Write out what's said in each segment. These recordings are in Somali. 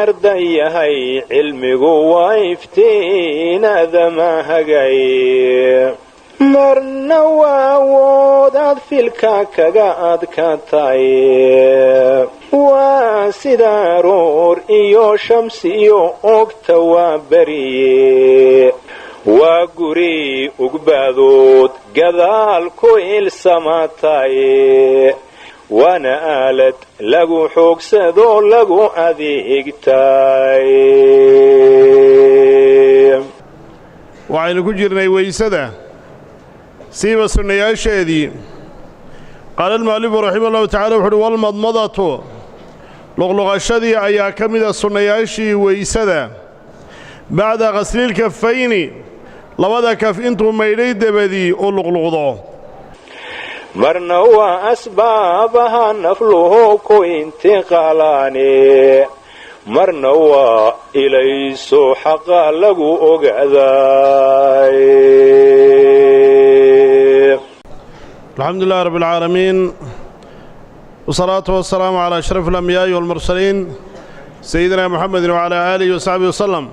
ardayahay cilmigu waa iftiinadama hagay marna waa awoodaad filka kaga adkaatay waa sida aroor iyo shamsi iyo ogta waa beriye waa guri ugbaadood gadaal ku ilsamaatay waana aalad lagu xoogsado lagu adeegtay. waxaynu ku jirnay weysada siiba sunnayaasheedii. qaala almu'alifu raximahullahu tacaala wuxu uhi walmadmadatu luqluqashadii ayaa ka mida sunnayaashii weysada bacda ghaslilkafayni labada kaf intuu maydhay dabadii u luqluqdo. marna waa asbaabaha nafluhu ku intiqaalaane marna waa ilayso xaqa lagu ogaaday. alxamdu lillahi rabbi alcaalamiin wasalaatu wasalaamu calaa ashraf alambiyaai walmursaliin sayidina muxamedin wacalaa aalihi wasaxbihi wasalam.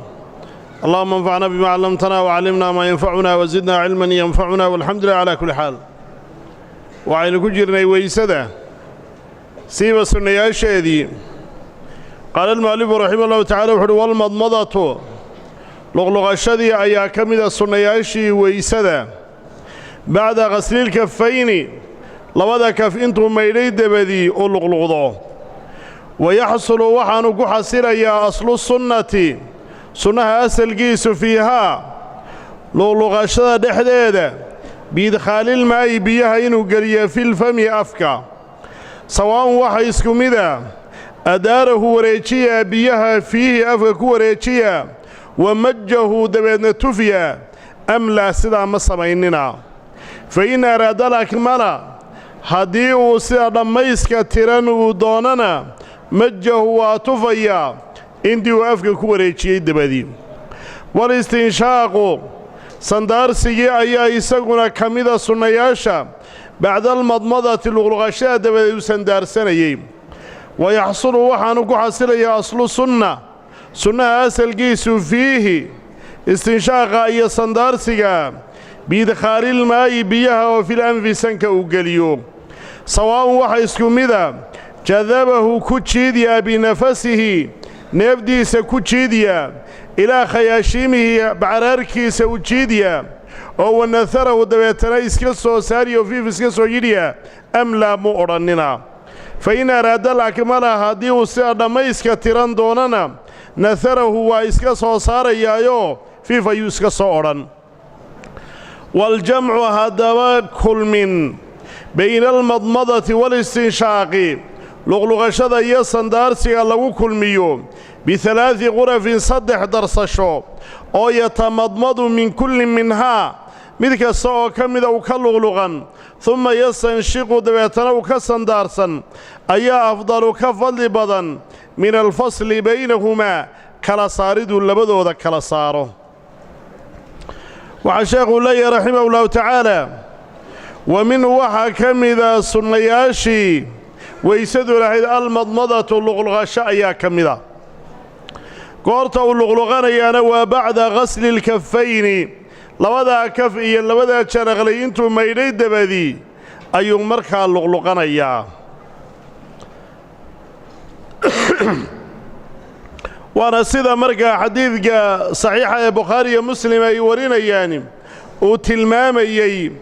allahuma anfacna bima callamtana wacallimna maa yanfacuna wasidna cilman yanfacuna walxamdu lilah calaa kulli xaal. waxaynu ku jirnay weysada siiba sunnayaasheedii. qaala almu'alifu raximahullahu tacaala wuxu uhi walmadmadatu luqluqashadii ayaa ka mida sunnayaashii weysada bacda ghaslilkafayni labada kaf intuu maydhay dabadii u luqluqdo. wayaxsulu waxaanu ku xasilayaa aslu sunnati sunnaha asalkiisu fiihaa luqluqashada dhexdeeda biidkhaalilmaa'i biyaha inuu geliyo filfami afka sawaa'un waxa isku mida adaarahu wareejiya biyaha fiihi afka ku wareejiya wa majjahu dabeedna tufya am laa sidaa ma samaynina. fa in araada alakmala haddii uu sida dhammayska tiran uu doonana majjahu waa tufayaa intii uu afka ku wareejiyey dabadii. walistinshaaqu sandaarsigii ayaa isaguna ka mida sunnayaasha bacdaalmadmadati luqluqashada dabadeed uu sandaarsanayey. wayaxsulu waxaanu ku xasilayaa aslu sunnaha asalkiisu fiihi istinshaaqa iyo sandaarsiga biidkhaalilmaa'i biyaha oo fil anfi sanka uu geliyo. sawaa'un waxa isku mida jadabahu ku jiidyaa binafasihi neefdiisa ku jiidyaa ilaa khayaashiimihi bacraarkiisa u jiidya oo wanaharahu dabeetana iska soo saariyo fiif iska soo yidhya am laa mu odhannina. fa in araada alakmala haddii uu sida dhammayska tiran doonana naharahu waa iska soo saarayaayoo fiif ayuu iska soo odhan. waljamcu haddaba kulmin bayna almadmadati walistinshaaqi luqluqashada iyo sandaarsiga lagu kulmiyo bialaai qurafin 3 darsasho oo yatamadmadu min kulli minhaa mid kasta oo ka mida uu ka luqluqan humma yastanshiqu dabeetana uu ka sandaarsan ayaa afdalu ka fadli badan min alfasli baynahumaa kala saariduu labadooda kala saaro. waxaa sheekhuu leeyahay raximah ullahu tacaala wa minhu waxaa ka mida sunnayaashii weysadu lahayd almadmadatu luqluqasho ayaa ka mida. goorta uu luqluqanayaana waa bacda ghaslilkafayni labadaa kaf iyo labadaa jaraqlay intuu maydhay dabadii ayuu markaa luqluqanayaa. waana sida markaa xadiidka saxiixa ee bukhaari iyo muslim ay warinayaan uu tilmaamayey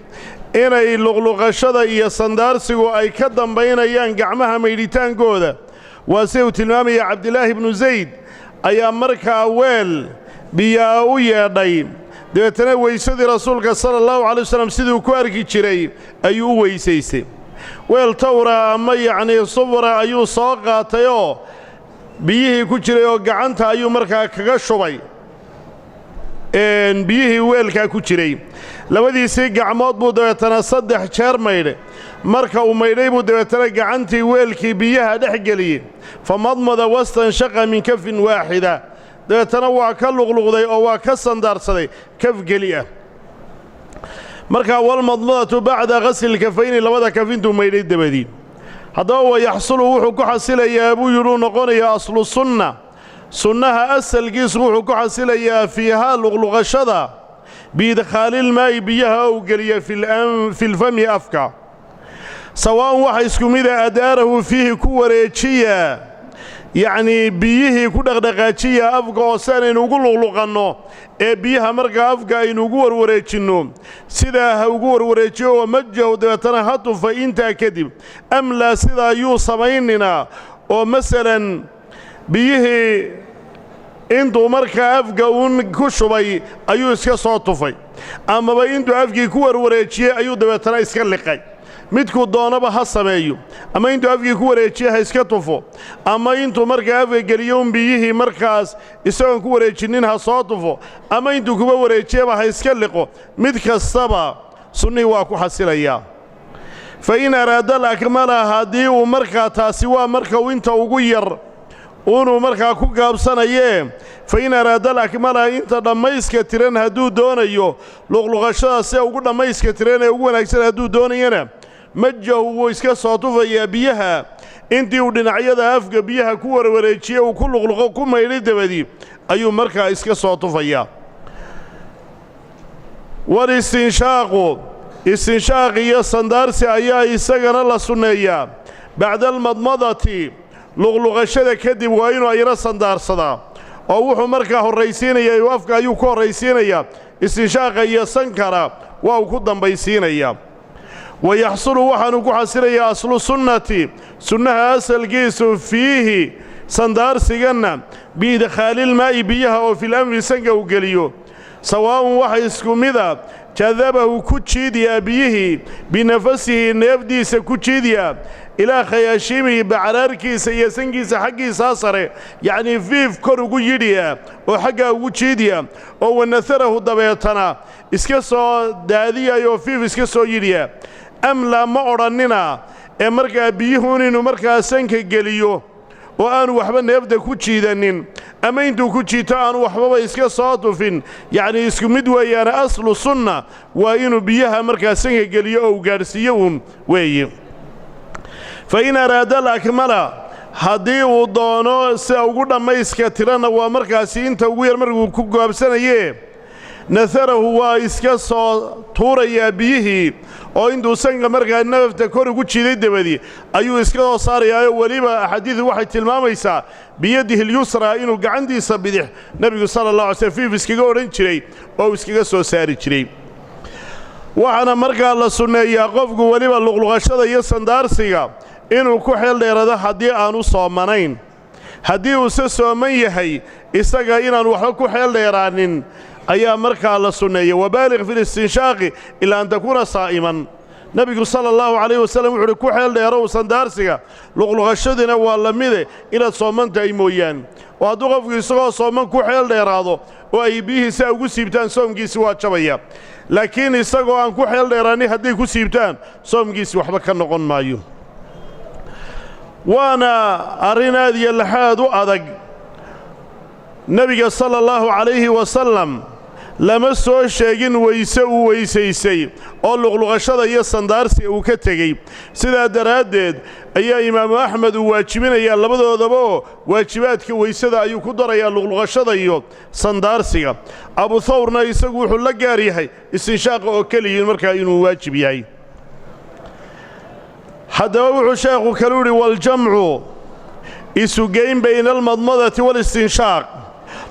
inay luqluqashada iyo sandaarsigu ay ka dambaynayaan gacmaha maydhitaankooda. waa sida uu tilmaamaya cabdilaahi ibnu zayd ayaa markaa weel biyaa u yeedhay dabeetana weysadii rasuulka sala allahu calay wasalam siduu ku arki jiray ayuu u weysaystay. weel tawra ama yacnii sufra ayuu soo qaatayoo biyihii ku jiray oo gacanta ayuu markaa kaga shubay biyihii weelkaa ku jiray. labadiisii gacmood buu dabeetana 3 jeer maydhay. marka uu maydhay buu dabeetana gacantii weelkii biyaha dhex geliyey famadmada wastanshaqa min kafin waaxida dabeetana waa ka luqluqday oo waa ka sandaarsaday kaf geli ah. markaa walmadmadatu bacda ghaslilkafayni labada kaf intuu maydhay dabadii. haddaba wayaxsulu wuxuu ku xasilayaa buu yidhuu noqonayaa aslu sunna sunnaha asalkiisu wuxuu ku xasilayaa fiihaa luqluqashada biidkhaalilmaa'i biyaha ou geliya filfami afka sawaa'un waxa isku mida adaarahu fiihi ku wareejiya yacnii biyihii ku dhaqdhaqaajiya afka oo si aanaynu ugu luqluqanno ee biyaha markaa afka aynu ugu warwareejinno sidaa ha ugu warwareejiyo oo majahu dabeetana ha tufa intaa kadib amlaa sidaa yuu samayninaa oo masalan biyihii intuu markaa afka uun ku shubay ayuu iska soo tufay amaba intuu afkii ku warwareejiyey ayuu dabeetana iska liqay midkuu doonaba ha sameeyo ama intuu afkii ku wareejiye ha iska tufo ama intuu markaa afka geliyo un biyihii markaas isagoon ku wareejinnin ha soo tufo ama intuu kuba wareejiyaba ha iska liqo mid kastaba sunnihii waa ku xasilayaa fa in araada alakmala haddii uu markaa taasi waa marka uu inta ugu yar uunuu markaa ku gaabsanayee fa in araada alakmala inta dhammayska tiran hadduu doonayo luqluqashada sida ugu dhammayska tiran ee ugu wanaagsan hadduu doonayana majahu wuu iska soo tufayaa biyaha intii uu dhinacyada afka biyaha ku warwareejiye uu ku luqluqo ku maydhay dabadii ayuu markaa iska soo tufayaa walistinshaaqu istinshaaq iyo sandaarsi ayaa isagana la sunneeyaa bacda almadmadati luqluqashada kadib waa inuu ayna sandaarsadaa oo wuxuu markaa horraysiinayaa afka ayuu ku horraysiinayaa istinshaaqa iyo sankara waa uu ku dambaysiinayaa wayaxsulu waxaanu ku xasilayaa aslu sunnati sunnaha asalkiisu fiihi sandaarsiganna biidkhaalilmaa'i biyaha oo filamri sanka uu geliyo sawaa'un waxa isku mida jadabahu ku jiidyaa biyihii binafasihi neefdiisa ku jiidyaa ilaa khayaashiimihi bacraarkiisa iyo sankiisa xaggiisaa sare yacnii fiif kor ugu yidhiya oo xaggaa ugu jiidya oo wanaharahu dabeetana iska soo daadiyayoo fiif iska soo yidhiya amlaa ma odhannina ee markaa biyuhuun inuu markaa sanka geliyo oo aanu waxba neefda ku jiidannin ama intuu ku jiito aanu waxbaba iska soo tufin yacnii isku mid weeyaane aslu sunna waa inuu biyaha markaa sanka geliyo oo u gaadhsiiyo uun weeye fa in araada alakmala haddii uu doono sida ugu dhammayska tiranna waa markaasi inta ugu yar markuu ku gaabsanayee naharahu waa iska soo tuurayaa biyihii oo intuu sanka markaa nafta kor ugu jiiday dabadii ayuu iska soo saarayaayoo weliba axaadiidu waxay tilmaamaysaa biyadihi lyusraa inuu gacantiisa bidix nebigu sala allah alay slm fiif iskaga odhan jiray oo uu iskaga soo saari jiray waxaana markaa la sunneeyaa qofku weliba luqluqashada iyo sandaarsiga inuu ku xeel dheerado haddii aanu soomanayn haddii uuse sooman yahay isaga inaanu waxba ku xeel dheeraanin ayaa markaa la sunneeya wabaaliq fi listinshaaqi ilaa an takuuna saa'iman nebigu sala allahu calayh wasallam wuxuuhi ku xeel dheerow sandaarsiga luqluqashadiina waa la mide inaad sooman tahay mooyaane oo hadduu qofku isagoo sooman ku xeel dheeraado oo ay biyihiisa ugu siibtaan soomkiisi waa jabaya laakiin isagoo aan ku xeel dheeraanin hadday ku siibtaan soomkiisi waxba ka noqon maayo waana arrin aad iyo laxaad u adag nebiga sala allahu calayhi wasallam lama soo sheegin weyse uu weysaysay oo luqluqashada iyo sandaarsiga uu ka tegey sidaa daraaddeed ayaa imaamu axmed uu waajibinayaa labadoodaba oo waajibaadka weysada ayuu ku darayaa luqluqashada iyo sandaarsiga abu thawrna isagu wuxuu la gaar yahay istinshaaqa oo keliyiin markaa inuu waajib yahay haddaba wuxuu sheekhu kalu yidhi waljamcu isugeyn bayna almadmadati waalistinshaaq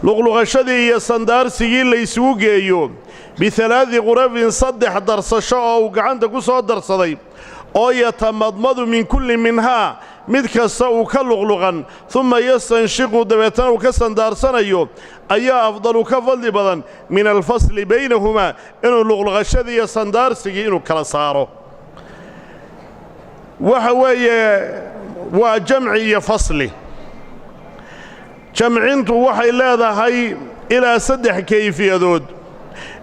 luqluqashadii iyo sandaarsigii la isugu geeyo bialaadi qurafin 3 darsasho oo uu gacanta ku soo darsaday oo yatamadmadu min kulli minhaa mid kasta uu ka luqluqan uma yastanshiqu dabeetana uu ka sandaarsanayo ayaa afdalu ka fadli badan min alfasli baynahumaa inuu luqluqashadii iyo sandaarsigii inuu kala saaro waxa weeye waa jamci iyo fasli jamcintu waxay leedahay ilaa 3 kayfiyadood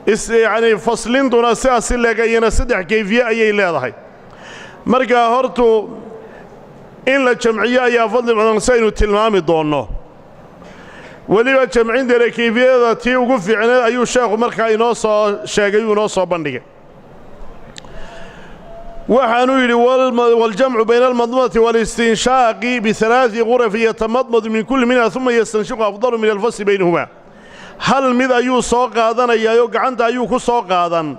yacnii faslintuna sidaas si leegayana 3 kayfiye ayay leedahay markaa hortu in la jamciyo ayaa fadli badan saynu tilmaami doonno weliba jamcinteena kayfiyada tii ugu fiicneed ayuu sheekhu markaa inoo soo sheegay uu inoo soo bandhigay waxaanu yidhi waljamcu bayna almadmadati waalistinshaaqi bialaai qurafin yatamadmadu min kulli minha uma yastanshiqu afdalu min alfasli baynahuma hal mid ayuu soo qaadanayaayoo gacanta ayuu ku soo qaadan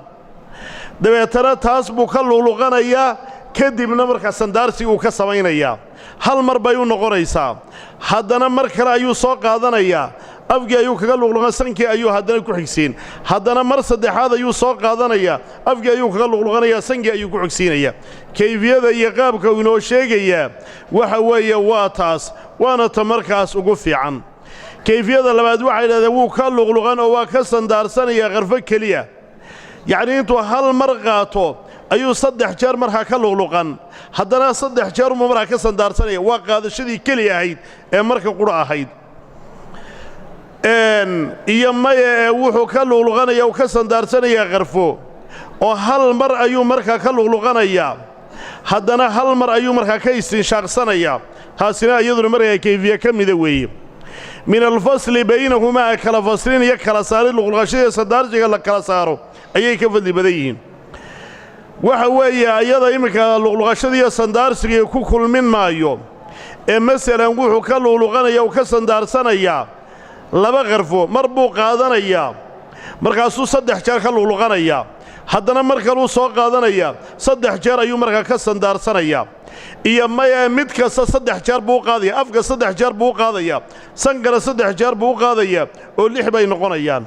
dabeetana taas buu ka luqluqanayaa kadibna markaa sandaarsi uu ka samaynayaa hal mar bay u noqonaysaa haddana mar kale ayuu soo qaadanayaa afgii ayuu kaga luqluqan sankii ayuu haddana ku xigsiin haddana mar saddexaad ayuu soo qaadanayaa afgii ayuu kaga luqluqanayaa sankii ayuu ku xigsiinayaa kayfiyada iyo qaabka uu inoo sheegayaa waxa weeye waa taas waana ta markaas ugu fiican kayfiyada labaad waxay idhahdeen wuu ka luqluqan oo waa ka sandaarsanayaa qarfo keliya yacnii intuu hal mar qaato ayuu 3 jeer markaa ka luqluqan haddana 3 jeer uma markaa ka sandaarsanaya waa qaadashadii keli ahayd ee marka qura ahayd iyo maya wuxuu ka luqluqanayaa uu ka sandaarsanayaa qarfo oo hal mar ayuu markaa ka luqluqanayaa haddana hal mar ayuu markaa ka istinshaaqsanayaa taasina iyaduna markaa kayfiye ka mida weeye min alfasli baynahumaa kala faslin iyo kala saarid luqluqashadii sandaarsiga la kala saaro ayay ka fadli badan yihiin waxa weeye ayada iminka luqluqashadiiyo sandaarsiga ku kulmin maayo ee masalan wuxuu ka luqluqanayaa uu ka sandaarsanayaa 2 qarfo mar buu qaadanayaa markaasuu 3 jeer ka luqluqanayaa haddana mar kaluu soo qaadanayaa 3 jeer ayuu markaa ka sandaarsanayaa iyo maya mid kasta 3 jeer buu qaadayaa afka 3 jeer buu qaadayaa sankana 3 jeer buu qaadayaa oo 6 bay noqonayaan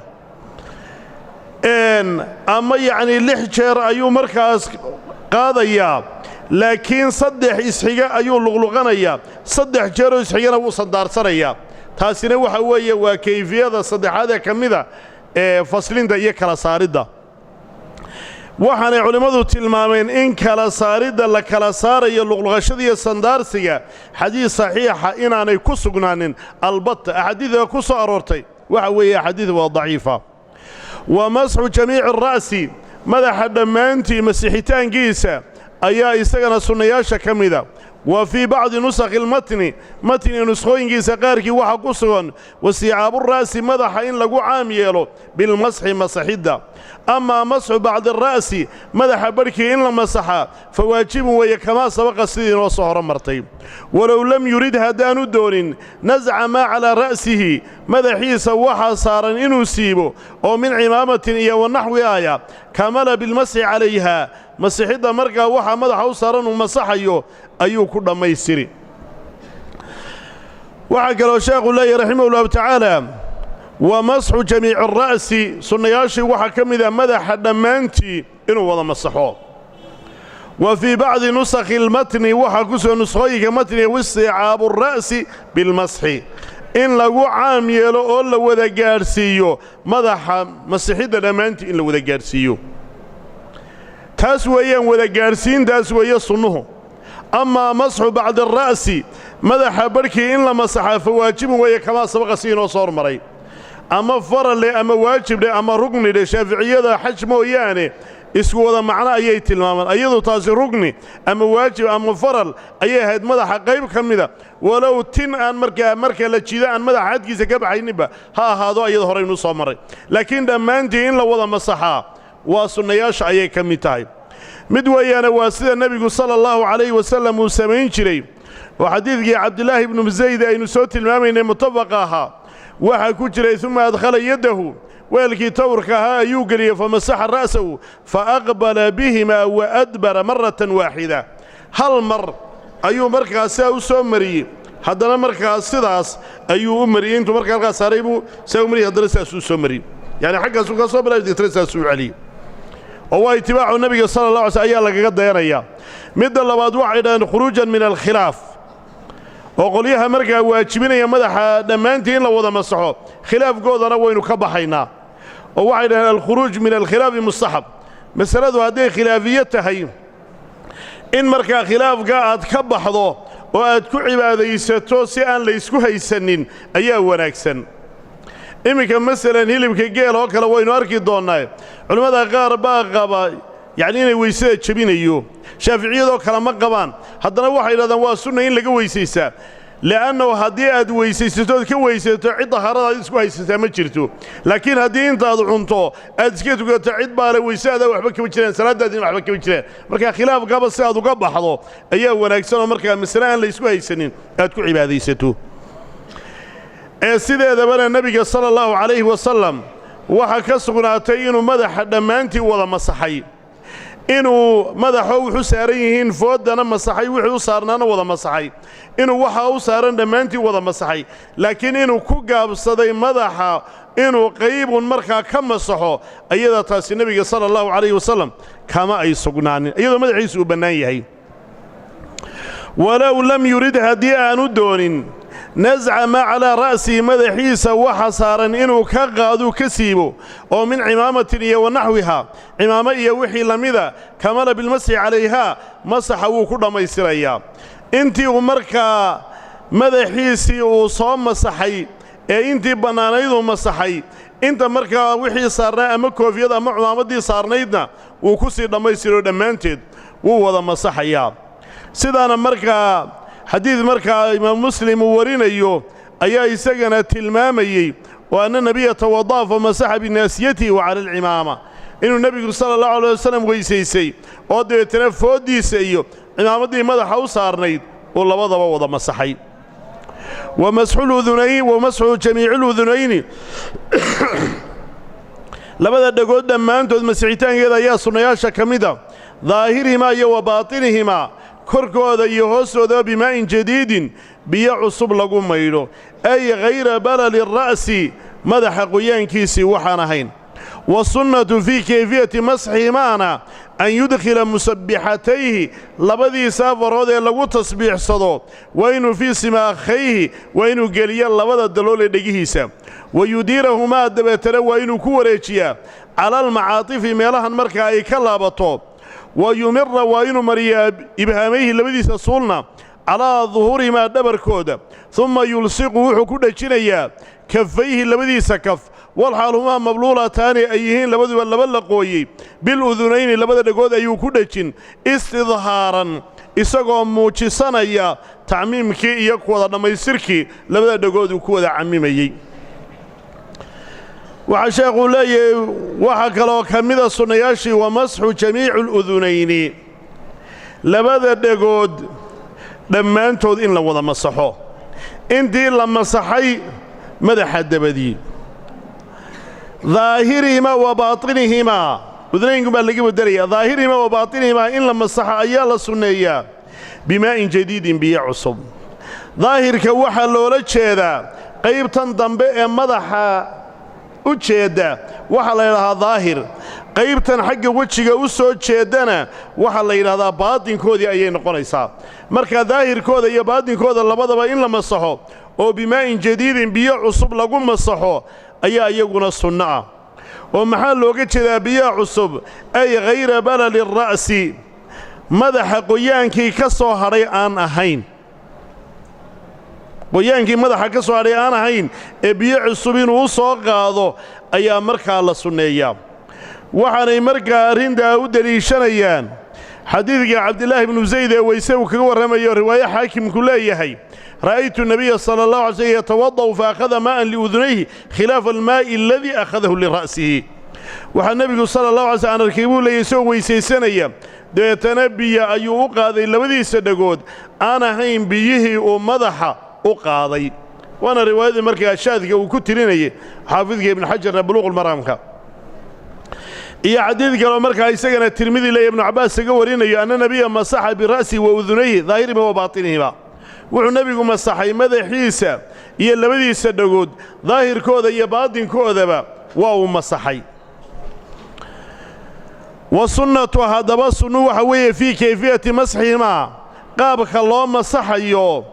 ama yacni 6 jeer ayuu markaas qaadayaa laakiin 3 isxiga ayuu luqluqanayaa 3 jeeroo isxigana wuu sandaarsanayaa taasina waxa weeye waa kayfiyada saddexaad ee ka mida ee faslinta iyo kala saaridda waxaanay culimmadu tilmaameen in kala saaridda la kala saarayo luqluqashadiiyo sandaarsiga xadiis saxiixa inaanay ku sugnaanin albatta axaadiidka ku soo aroortay waxa weeye axaadiid waa daciifa wa masxu jamiici ara'si madaxa dhammaantii masixitaankiisa ayaa isagana sunnayaasha ka mida wa fii bacdi nusakhi almatni matniga nuskhooyinkiisa qaarkii waxaa ku sugan wasiicaabura'si madaxa in lagu caam yeelo bilmasxi masaxidda amaa masxu bacdi ara'si madaxa badhkii in la masaxaa fa waajibun weeye kamaa sabaqa sidii inoo soo horumartay walow lam yurid haddaanu doonin nasca maa calaa ra'sihi madaxiisa waxaa saaran inuu siibo oo min cimaamatin iyo wanaxwi aaya kamala bilmasxi calayha masixidda markaa waxaa madaxa u saaran uu masaxayo ayuu ku dhammaystiri waxaa kaloo sheekhu leeyahy raximahullahu tacaala wa masxu jamiici ara'si sunnayaashii waxaa ka mida madaxa dhammaantii inuu wada masaxo wa fii bacdi nusakhi almatni waxaa ku sugan nuskhooyinka matniga waisticaabu ara'si bilmasxi in lagu caam yeelo oo la wada gaadhsiiyo madaxa masixidda dhammaantii in la wada gaadhsiiyo taas weeyaan wada gaadhsiintaas weeye sunnuhu amaa masxu bacdi ara'si madaxa badhkii in la masaxaa fa waajibun weeye kamaa sabaqa si inoo soo hormaray ama faralle ama waajibdhe ama rugnidhe shaaficiyada xaj mooyaane isku wada macno ayay tilmaamaan ayadu taasi rugni ama waajib ama faral ayay ahayd madaxa qayb ka mida walow tin aan marka la jido aan madaxa xadkiisa ka baxayninba ha ahaado ayada horeynuu soo maray laakiin dhammaantii in la wada masaxaa waa sunnayaasha ayay ka mid tahay mid weeyaane waa sida nebigu sala allahu calayhi wasallam uu samayn jiray oo xadiidkii cabdilaahi ibnu zayd aynu soo tilmaamaynay muttafaqa ahaa waxaa ku jiray uma adkhala yaddahu weelkii tawrka ahaa ayuu geliyey famasaxa ra'sahu faaqbala bihimaa wa adbara maratan waaxida hal mar ayuu markaas sidaa u soo mariyey haddana markaas sidaas ayuu u mariyey intuu markaa halkaas saaray buu sidaa u mariyey haddana sidaas u soo mariyey yacni xaggaasuu ka soo bilaabay deetana sidaasuu u celiyey oo waa itibaacu nebiga sala allah alay slm ayaa lagaga dayanayaa midda labaad waxay dhahdeen khuruujan min alkhilaaf oo qolyaha markaa waajibinaya madaxa dhammaantii in la wada masaxo khilaafkoodana waynu ka baxaynaa oo waxay dhaheen alkhuruuj min alkhilaafi mustaxab masaladu hadday khilaafiye tahay in markaa khilaafka aad ka baxdo oo aad ku cibaadaysato si aan laysku haysanin ayaa wanaagsan iminka masalan hilibka geel oo kale waynu arki doonnaa culimmada qaar baa qaba yacni inay weysada jebinayo shaaficiyadoo kale ma qabaan haddana waxay yidhahdaan waa sunna in laga weysaystaa لأنه هدي أد ويسيستو كويسيتو عد طهارة اسكو هيستا ما جرتو لكن هدي انت عنتو أدسكيتو قلت عد بالا ويسادا وحبك بجرين سلادة دين وحبك بجرين مركا خلاف قبل سادو قبل حضو أيه وناكسانو مركا مسلان ليسكو هيسنين أدكو عباديستو سيدة دبنا النبي صلى الله عليه وسلم وحكا سقناتي إنو مدح دمانتي ولا مسحي إنو مدحو وحو ساريهين فودنا مسحي وحو صارنانا ولا مسحي إنو وحاو سارن دمانتي ولا مسحي لكن إنو كوغاب صدي مدحا إنو قريب مركا كما صحو أيضا تاسي النبي صلى الله عليه وسلم كما أي سقنانين أيضا مدحي سوبنايهي ولو لم يرد هديئة ندون نزع ما على رأسي مدحيس وحصارا إنو كغادو كسيبو أو من عمامة إيا ونحوها عمامة إيا وحي لمذا كمال بالمسح عليها مسحوا كل ما يسريا انتي ومركا مدحيسي وصام مسحي انتي بنانيدو مسحي انت مركا وحي صارنا أما كوفيد أما عمامة دي صارنيدنا وكسي لما يسيرو دمانتد ووضا مسحيا سيدانا مركا حديث مركا إمام مسلم ورينيو أيها يسجن تلمامي وأن النبي توضأ فمسح بناسيته وعلى العمامة إنه النبي صلى الله عليه وسلم ويسيسي ودو يتنفذ ديسيو عمامة دي مدح وصارنيد والله وضع مسحي ومسح الأذنين ومسح جميع الأذنين لبدا دقود دمان تود مسحيتان يدا يا صنياشا كمدا ظاهرهما وباطنهما كركودا يهوسودا بماء جديد بيعصب لغو ميلو أي غير بلل الرأس مدح قيان كيسي وحانهين والسنة في كيفية مسحه معنا أن يدخل مسبحتيه لبدي سافر هذا لغو تصبيح صدو وإنه في سماخيه وإنه قليا لبدا الدلول دقيهيسا ويديرهما الدبتر وإنه كوريتيا على المعاطف ميلها مركا أي كلابطو ويمر وإنه مريا إبهاميه لبدي سصولنا على ظهورهما دبر كودا ثم يلصقه حكودا جنيا كفيه لبدي سكف والحال هما مبلولتان أيهين لبدي واللبلقوي بالأذنين لبدا دقود أيو كودا جن استظهارا إساقو موجسانيا تعميمكي يكودا لما يسيركي لبدا دقود كودا عميمي وعشاق لي وحكى لو كمذا صنياشي ومسح جميع الأذنين لبدا دقود لما أنتود إن لوضا مسحوه انتي لما مسحي مدح الدبدي ظاهرهما وباطنهما أذنين قبل لقب الدرية ظاهرهما وباطنهما إن لما مسح أيال السنية بماء جديد بيعصب ظاهر كوحا لولا تشيدا قيب تنضنبئ مدح ujeeda waxa la yiraahdaa daahir qaybtan xagga wajiga u soo jeedana waxa la yiraahdaa baadinkoodii ayay noqonaysaa marka daahirkooda iyo baadinkooda labadaba in la masaxo oo bimaa'in jadiidin biyo cusub lagu masaxo ayaa iyaguna sunna ah oo maxaa looga jeedaa biyo cusub ay ghayra balal ar-ra'si madaxa qoyaankii ka soo haray aan ahayn qoyaankii madaxa ka soo haray aan ahayn ee biyo cusub inuu soo qaado ayaa markaa la sunneeyaa waxaanay markaa arrintaa u daliishanayaan xadiidka cabdillaahi ibnu zayd ee weyse uu kaga warramayo riwaayo xaakimku leeyahay ra'aytu nabiya sala allahu alay sallam yatawada'u faakhada maa'an liudunayhi khilaafa almaa'i aladii akhadahu lira'sihi waxaa nebigu sala allahu alay sallam arkay buu leeyahay isagoo weysaysanaya dabeetana biyo ayuu u qaaday labadiisa dhagood aan ahayn biyihii uu madaxa u qaaday waana riwaayadii markaa shaadka uu ku tirinayay xaafidka ibn xajar buluuqul maraamka iyo xadiid kale markaa isagana tirmidi leeyahay ibn cabbaas kaga warinayo anna nabiya masaxa bira'si wa udunayhi daahirihima wa baatinihima wuxuu nabigu masaxay madaxiisa iyo labadiisa dhagood daahirkooda iyo baatinkoodaba waa uu masaxay wasunnatu haddaba sunnu waxa weeye fii kayfiyati masxihimaa qaabka loo masaxayo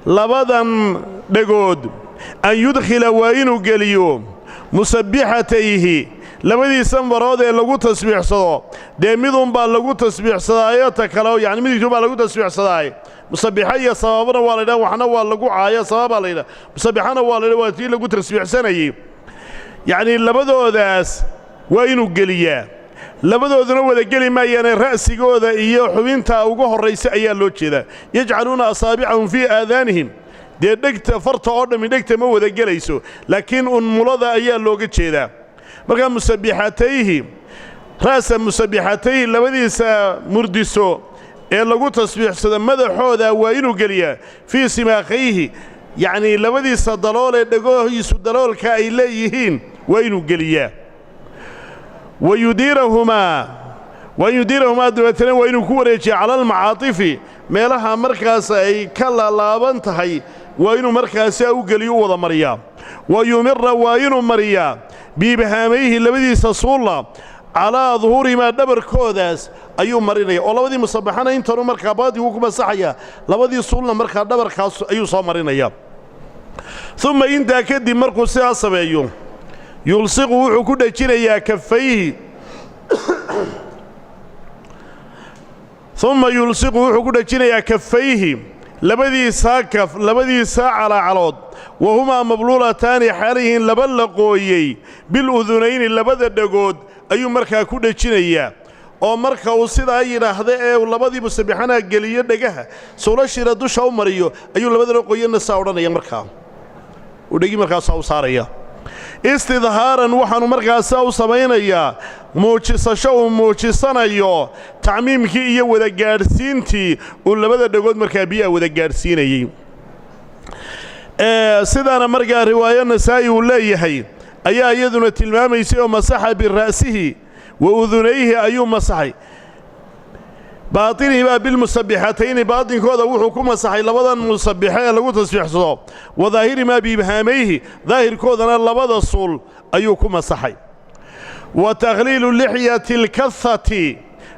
labadan dhagood an yudkhila waa inuu geliyo musabbixatayhi labadiisan barood ee lagu tasbiixsado dee midunbaa lagu tasbiixsadaayo ta kale yani midigtuunbaa lagu tasbiixsadaayo musabbixa iyo sababana waa laydhaha waxna waa lagu caayo sababaa laydhaha musabbixana waa laydhaha waa tii lagu tasbiixsanayey yacnii labadoodaas waa inuu geliyaa labadooduna wada geli maayaane ra'sigooda iyo xubinta ugu horraysa ayaa loo jeedaa yajcaluuna asaabicahum fii aadaanihim dee dhegta farta oo dhammi dhegta ma wada gelayso laakiin unmulada ayaa looga jeedaa markaa musabbixatayhi ra'sa musabbixatayhi labadiisa murdiso ee lagu tasbiixsado madaxooda waa inuu geliyaa fii simaaqayhi yacnii labadiisa dalool ee dhagohiisu daloolka ay leeyihiin waa inuu geliyaa wayudiirahumaa dabeetana waa inuu ku wareejiya cala almacaatifi meelaha markaas ay ka laalaaban tahay waa inuu markaasi u geliyo u wada mariyaa wa yumira waa inuu mariyaa biibhaamayhi labadiisa suulla calaa duhuurihimaa dhabarkoodaas ayuu marinaya oo labadii musabbaxana intanu markaa baadigu ku masaxaya labadii suulna markaa dhabarkaas ayuu soo marinaya uma intaa kadib markuu sidaa sameeyo yulsiqu wuxuu ku dhejinayaa kafayhi uma yulsiqu wuxuu ku dhejinayaa kafayhi labadiisaa kaf labadiisaa calaacalood wahumaa mabluulataani xaalihiin laba la qooyey biludunayni labada dhagood ayuu markaa ku dhejinayaa oo marka uu sidaa yidhaahda ee labadii musabbixana geliyo dhegaha suulashira dusha u mariyo ayuu labadana qoyanna saa odhanaya markaa uu dhegi markaasaa u saaraya istidhaaran waxaanu markaasaa u samaynayaa muujisasho uu muujisanayo tacmiimkii iyo wada gaadhsiintii uu labada dhagood markaa biyaha wada gaadhsiinayey sidaana markaa riwaayo nasaa'i uu leeyahay ayaa iyaduna tilmaamaysay oo masaxa bira'sihi wa udunayhi ayuu masaxay baatinihi baa bilmusabbixatayni baatinkooda wuxuu ku masaxay labadan musabbixe ee lagu tasbiixsado wa daahirimaa biibhaamayhi daahirkoodana labada suul ayuu ku masaxay wa takhliilu lixyati alkahati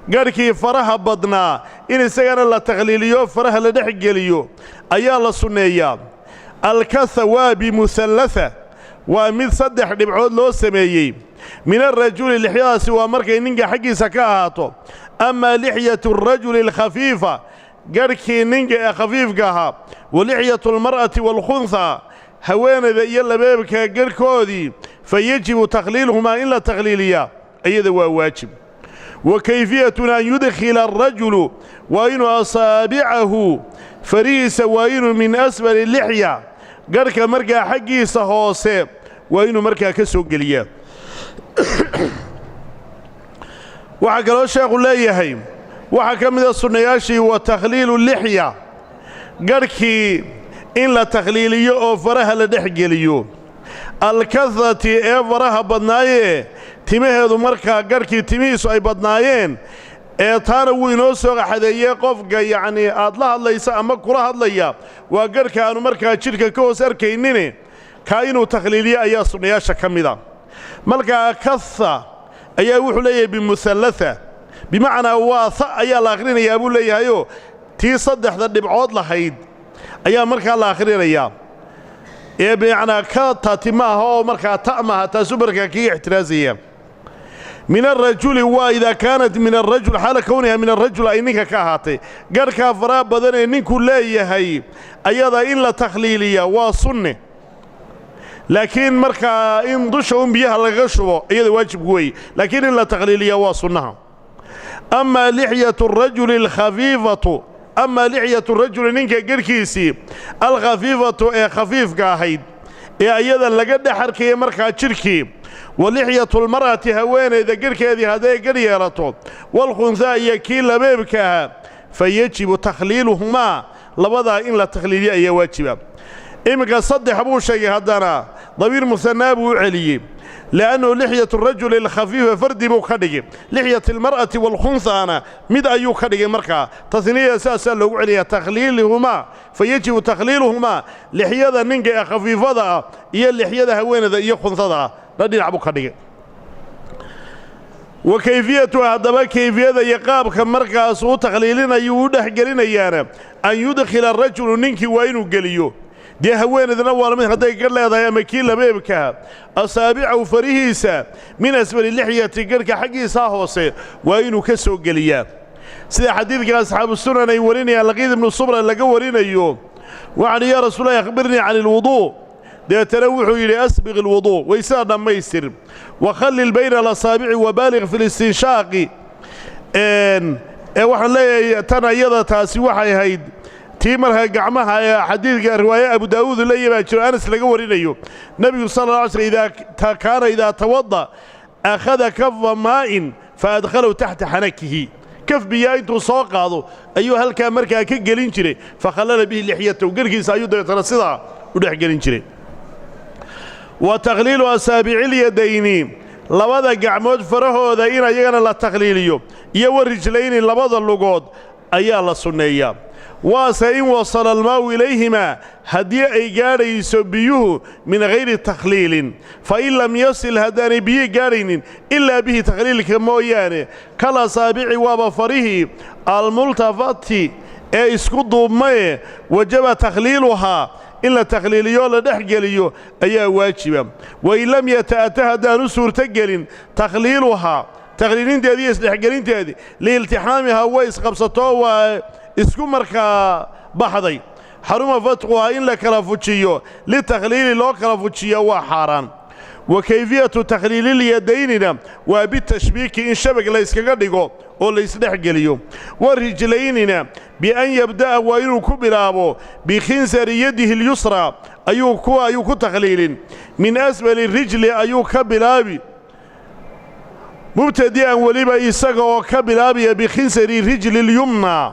garhkii faraha badnaa in isagana la takhliiliyo faraha la dhex geliyo ayaa la sunneeyaa alkaha waa bimuhallaa waa mid 3 dhibcood loo sameeyey min arajuli lixyadaasi waa markay ninka xaggiisa ka ahaato amaa lixyatu arajuli alkhafiifa garhkii ninka ee khafiifka ahaa wa lixyatu almar'ati waalkhunhaa haweenayda iyo labeebka garhkoodii fa yejibu takhliiluhumaa in la takhliiliyaa iyada waa waajib wa kayfiyatuna an yudkhila arajulu waa inuu asaabicahu farihiisa waa inuu min asfali lixya garhka markaa xaggiisa hoose waa inuu markaa ka soo geliyaa waxaa kaloo sheekhu leeyahay waxaa ka mida sunnayaashii wa takhliilu lixya garhkii in la takhliiliyo oo faraha la dhex geliyo alkahati ee faraha badnaayee timaheedu markaa garhkii timihiisu ay badnaayeen ee taana wuu inoo soo qaxadeeyey qofka yacnii aad la hadlaysa ama kula hadlaya waa garhka aanu markaa jidhka ka hoos arkaynine kaa inuu takhliiliyo ayaa sunnayaasha ka mida markaa kaha ayaa wuxuu leeyahay bimuhallaa bimacnaa waa ha ayaa la akhrinayaa buu leeyahayoo tii 3 dhibcood lahayd ayaa markaa la akhrinayaa ee bimacnaa ka tati ma aha oo markaa ta maaha taasuu markaa kaga ixtiraasaya min arajuli waa idaa kaanat min arajul xaala kowniha min arajul ay ninka ka ahaatay garhkaa faraha badan ee ninkuu leeyahay ayada in la takhliiliya waa sunne laakiin markaa in dusha un biyaha lagaga shubo iyada waajibku weeye laakiin in la takhliiliya waa sunnaha amaa lixyatu arajuli alkhafiifatu amaa lixyatu rajuli ninka garhkiisii alkhafiifatu ee khafiifka ahayd ee ayada laga dhex arkaya markaa jidhkii wa lixyatu almar'ati haweenayda garhkeedii hadday garh yeelato waalkhunhaa iyo kii labeebka ahaa fa yejibu takhliiluhumaa labadaa in la takhliiliya ayaa waajiba iminka 3 buu sheegay haddana dabiir muhannaa buu u celiyey li'annahu lixyatu arajuli alkhafiifa fardi buu ka dhigay lixyati almar'ati waalkhunhaana mid ayuu ka dhigay markaa tasniyada saasaa loogu celiyaa takhliiluhumaa fa yejibu takhliiluhumaa lixyada ninka ee khafiifada ah iyo lixyada haweenada iyo khunhada ah la dhinac buu ka dhigay wa kayfiyatu haddaba kayfiyada iyo qaabka markaasuu u takhliilinayu u dhex gelinayaana an yudkhila arajulu ninkii waa inuu geliyo dee haweenaydna waa lamid hadday garh leedahay ama kii labeebkaha asaabicahu farihiisa min asfali lixyati garhka xaggiisaa hoose waa inuu ka soo geliyaa sida xadiidka asxaabu sunan ay warinayaan laqiid ibnu subra laga warinayo waxaani yaa rasuulallahi akhbirnii can ilwuduu deetana wuxuu yidhi asbiq ilwuduu waysadaa dhammaystir wakhallil bayna alasaabici wabaaliq fi listinshaaqi waxaan leeyahay tan ayada taasi waxay ahayd tii markaa gacmaha ee xadiidka riwaaye abu daawuud leeyahay baa jiro anas laga warinayo nebigu sallallahu alayhi wasallam idaa tawadda akhada kaffa maa'in fa adkhalahu taxta xanakihi kaf biyaa intuu soo qaado ayuu halkaa markaa ka gelin jiray fa khallala bihi lixyatahu garkiisa ayuu dabeetana sidaa u dhex gelin jiray wa takhliilu asaabici lyadayni labada gacmood farahooda in ayagana la takhliiliyo iyo wa rijlayni labada lugood ayaa la sunneeyaa waase in wasala almaa'u ilayhimaa haddii ay gaadhayso biyuhu min hayri takhliilin fa in lam yasil haddaanay biyihii gaadhaynin ilaa bihi takhliilka mooyaane kal asaabici waaba farihii almultafati ee isku duubmaye wajaba takhliiluhaa in la takhliiliyo la dhex geliyo ayaa waajiba wain lam yata'ata haddaanu suurtogelin takhliiluhaa takhliilinteedii iyo isdhexgelinteedii liiltixaamihaa way isqabsatoo waa isku markaa baxday xaruma fatquhaa in la kala fujiyo litakhliili loo kala fujiyo waa xaaraan wa kayfiyatu takhliililyadaynina waa bitashbiiki in shabag la yskaga dhigo oo la ysdhex geliyo wa rijlaynina bian yabda'a waa inuu ku bilaabo bikhinsari yadihi lyusraa ayuu ku takhliilin min asfali rijli ayuu ka bilaabi mubtadi'an weliba isaga oo ka bilaabaya bikhinsari rijli lyumna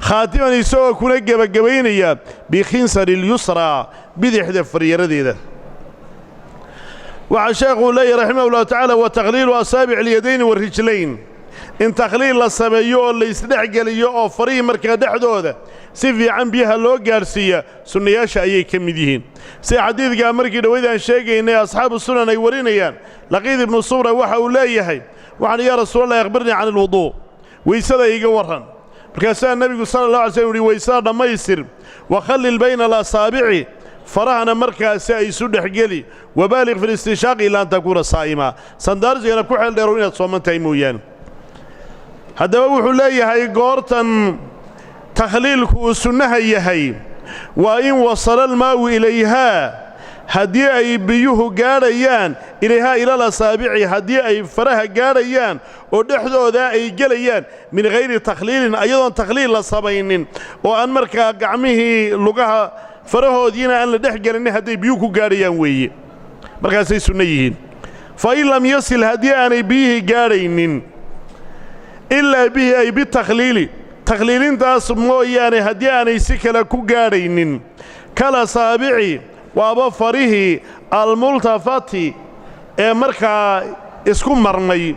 khaatiman isagoo kuna gebagabaynaya bikhinsari lyusraa bidixda faryaradeeda waxaa sheekhuu leeyahy raximah ullahu tacaala wa takhliilu asaabic alyadayni warijlayn in takhliil la sameeyo oo la isdhex geliyo oo farihii markaa dhexdooda si fiican biyaha loo gaadhsiiya sunnayaasha ayay ka mid yihiin sida xadiidkaa markii dhowayd aan sheegaynay asxaabu sunan ay warinayaan laqiid ibnu subra waxa uu leeyahay waxaan yaa rasuulallahi akhbirnii can ilwuduu weysada iga warran markaasaa nebigu sala allah alay slm uhi weysada dhammaystir wakhallil bayna alasaabici farahana markaasi ay isu dhexgeli wabaaliq fi listinshaaqi ilaa an takuuna saa'ima sandaarsigana ku xeel dheerow inaad sooman tahay mooyaane haddaba wuxuu leeyahay goortan takhliilku uu sunnaha yahay waa in wasala almaa'u ilayhaa haddii ay biyuhu gaadhayaan ilayhaa ilal asaabici haddii ay faraha gaadhayaan oo dhexdooda ay gelayaan min hayri takhliilin ayadoon takhliil la samaynin oo aan markaa gacmihii lugaha farahoodiina aan la dhex gelinin hadday biyuhu ku gaadhayaan weeye markaasay sunno yihiin fa in lam yasil haddii aanay biyihii gaadhaynin ilaa bihi ay bitakhliili takhliilintaas mooyaane haddii aanay si kale ku gaadhaynin kal asaabici waaba farihii almultafati ee markaa isku marmay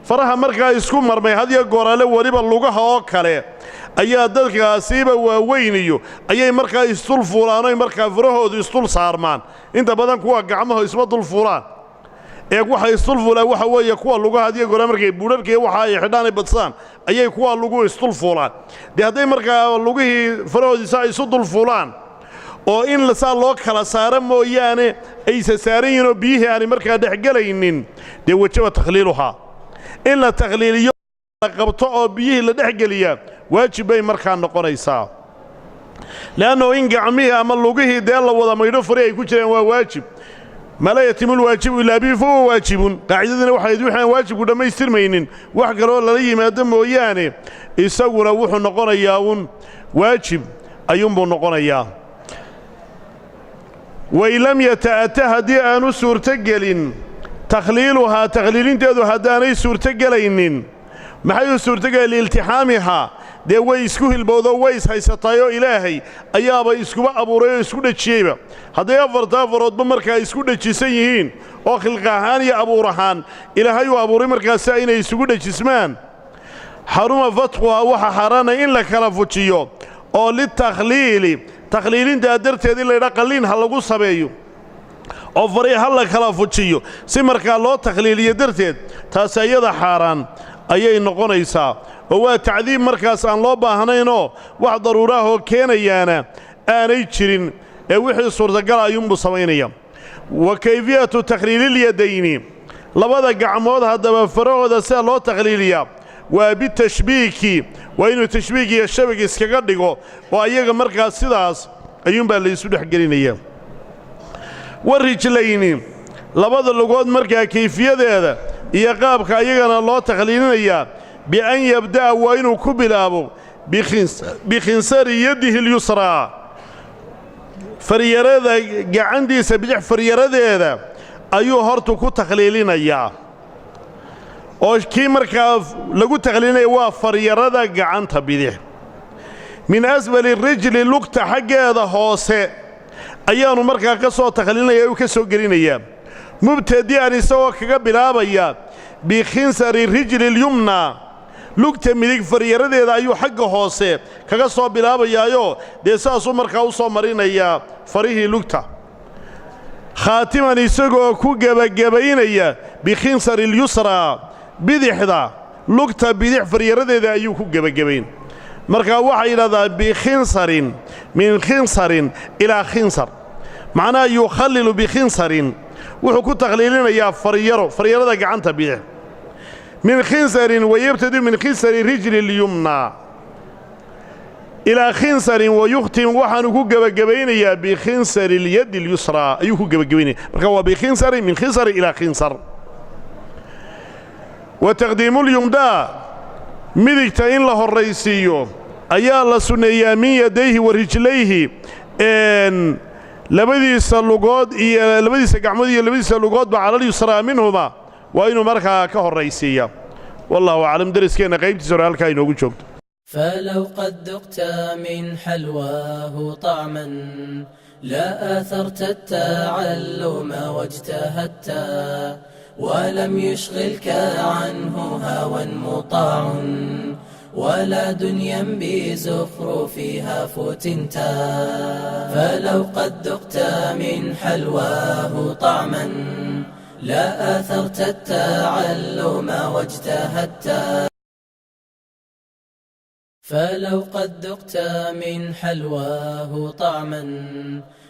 faraha markaa isku marmay hadiyo goorale weliba lugaha oo kale ayaa dadkaasiiba waaweyniyo ayay markaa isdul fuulaanoy markaa farahoodu isdul saarmaan inta badan kuwa gacmaho isma dul fuulaan ee waxa isdul fuulaan waxa weeye kuwa lugaha hadiyo goora markay buudharkaiyo waxa ay xidhaan ay badsaan ayay kuwa lugu isdul fuulaan dee hadday markaa lugihii farahoodiisa ay isu dul fuulaan oo in saa loo kala saaro mooyaane aysa saaran yihiin oo biyihii aanay markaa dhexgelaynin dee wajaba takhliiluhaa in la takhliiliyo la qabto oo biyihii la dhexgeliyaa waajib bay markaa noqonaysaa le'annahu in gacmihii ama lugihii dee la wada maydho fari ay ku jiraan waa waajib ma laa yatimu lwaajibu ilaa bihi fahuwa waajibun qaacidadina waxayd waxaan waajibku dhammaystirmaynin wax kaloo lala yimaado mooyaane isaguna wuxuu noqonayaa uun waajib ayuunbuu noqonayaa wain lam yata'ata haddii aanu suurtogelin takhliiluhaa takhliilinteedu haddaanay suurtogelaynin maxay u suurtogeli liiltixaamihaa dee way isku hilbowdo way ishaysataayoo ilaahay ayaaba iskuba abuuray oo isku dhejiyeyba hadday afartaa faroodba markaa isku dhejisan yihiin oo khilqa ahaan iyo abuur ahaan ilaahay uu abuuray markaasi inay isugu dhejismaan xaruma fatquhaa waxa xaaraana in la kala fujiyo oo litakhliili takhliilintaa darteed in laydhaa qalliin ha lagu sameeyo oo fari ha la kala fujiyo si markaa loo takhliiliyo darteed taasi ayada xaaraan ayay noqonaysaa oo waa tacdiib markaas aan loo baahnaynoo wax daruuraahoo keenayaana aanay jirin ee wixii suurtagala ayuunbuu samaynaya wa kayfiyatu takhliililyadayni labada gacmood haddaba farahooda sida loo takhliiliyaa waa bitashbiiki waa inuu tashbiik iyo shabag iskaga dhigo oo ayaga markaas sidaas ayuunbaa laysu dhex gelinayaa wa rijlayni labada lugood markaa kayfiyadeeda iyo qaabka ayagana loo takhliilinayaa bian yabda'a waa inuu ku bilaabo بخنصر يده اليسرى فريرada gacantiisa bidix fariyaradeeda ayuu hortu ku takhliilinayaa oo kii markaa lagu takhliilinayo waa fariyarada gacanta bidix min asfali rijli lugta xaggeeda hoose ayaanu markaa ka soo takhliilinaya uu ka soo gelinayaa mubtadi'an isagoo kaga bilaabaya bikhinsari rijli lyumna lugta midig fariyaradeeda ayuu xagga hoose kaga soo bilaabayaayo dee saasuu markaa u soo marinayaa farihii lugta khaatiman isagoo ku gebagabaynaya bikhinsari lyusraa bidixda lugta bidix fariyaradeeda ayuu ku gebagabayn markaa waxay yidhahdaa bikhinsarin min khinsarin ilaa khinsar macnaha yukhallilu bikhinsarin wuxuu ku takhliilinayaa fariyarada gacanta bidix من خنصر ويبتدئ من خنصر رجل اليمنى إلى خنصر ويختم وحنكو جبجبينيا بخنصر اليد اليسرى أيوكو جبجبينيا هو بخنصر من خنصر إلى خنصر وتقديم اليمدى مدكتين له الرئيسي أيا الله سنيا من يديه ورجليه إن لبديس اللقود لبديس قعمودية لبديس اللقود على اليسرى منهما وإنه مركا كهر رئيسية والله أعلم درس كينا قيبتي سورة كاينو قد شوكت فلو قد ذقت من حلواه طعما لا آثرت التعلم واجتهدت ولم يشغلك عنه هوى مطاع ولا دنيا بزخرفها فتنتا فلو قد ذقت من حلواه طعما لا آثرت التعلم واجتهدت فلو قد ذقت من حلواه طعما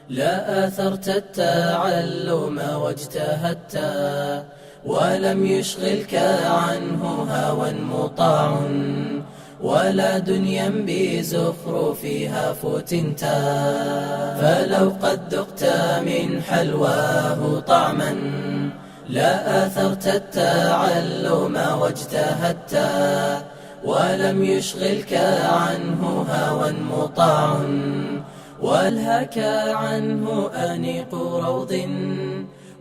لا آثرت التعلم واجتهدت ولم يشغلك عنه هوى مطاع ولا دنيا بزخرفها فتنتا فلو قد ذقت من حلواه طعما لا آثرت التعلم واجتهدت ولم يشغلك عنه هوى مطاع والهك عنه أنيق روض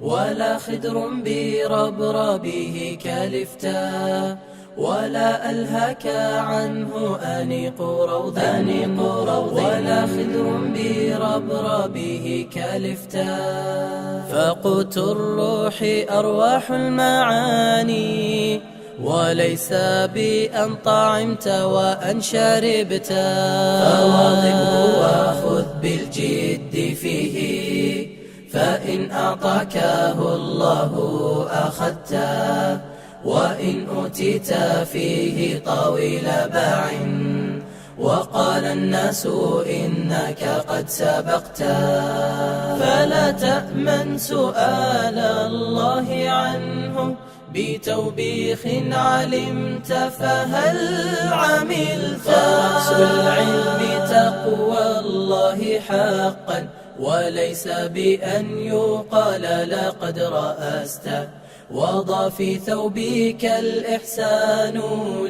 ولا خدر بربربه كالفتاء ولا ألهك عنه أنيق روض ولا خدر بربربه كالفتاء فقوت الروح أرواح المعاني وليس بأن طعمت وأن شربت فواظبه وخذ بالجد فيه فإن أعطاكه الله أخذته وإن أوتيت فيه طويل باع وقال الناس إنك قد سبقت فلا تأمن سؤال الله عنه بتوبيخ علمت فهل عملت فرأس العلم تقوى الله حقا وليس بأن يقال لقد رأست وضع في ثوبك الإحسان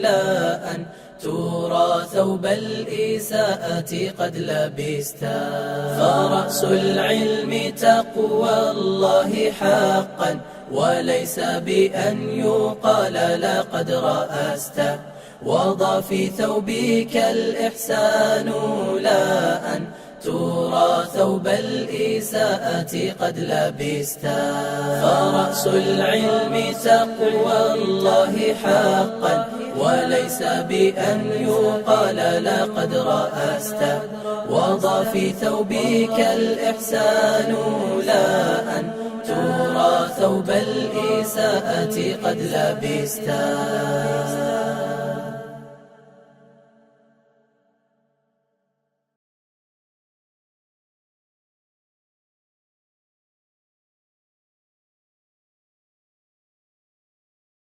لا أن ترى ثوب الإساءة قد لبست فرأس العلم تقوى الله حقا وليس بأن يقال لقد رأست وضع في ثوبك الإحسان لا أن ترى ثوب الإساءة قد لبست فرأس العلم تقوى الله حقا وليس بأن يقال لقد رأست وضع في ثوبك الإحسان لا أن ترى ثوب الإساءة قد لبست